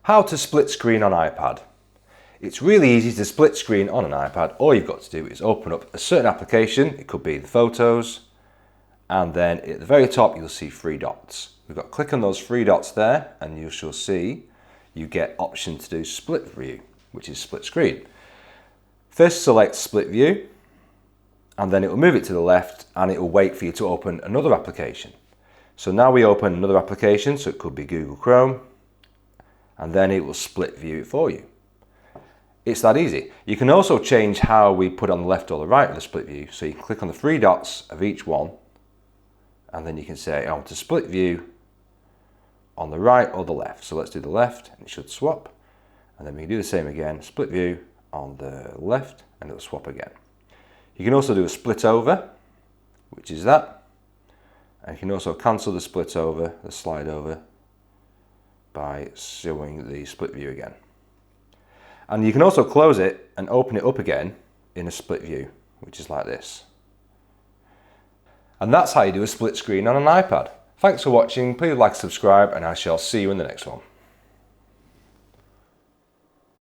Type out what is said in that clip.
How to split screen on iPad. It's really easy to split screen on an iPad. All you've got to do is open up a certain application. It could be the photos, and then at the very top you'll see three dots. We've got to click on those three dots there, and you shall see you get option to do split view, which is split screen. First select split view, and then it will move it to the left, and it will wait for you to open another application. So now we open another application, so it could be Google Chrome, and then it will split view it for you. It's that easy. You can also change how we put on the left or the right of the split view. So you can click on the three dots of each one, and then you can say, I want to split view on the right or the left. So let's do the left, and it should swap. And then we can do the same again, split view on the left, and it'll swap again. You can also do a split over, which is that. And you can also cancel the split over, the slide over, by showing the split view again. And you can also close it and open it up again in a split view, which is like this. And that's how you do a split screen on an iPad. Thanks for watching, please like, subscribe, and I shall see you in the next one.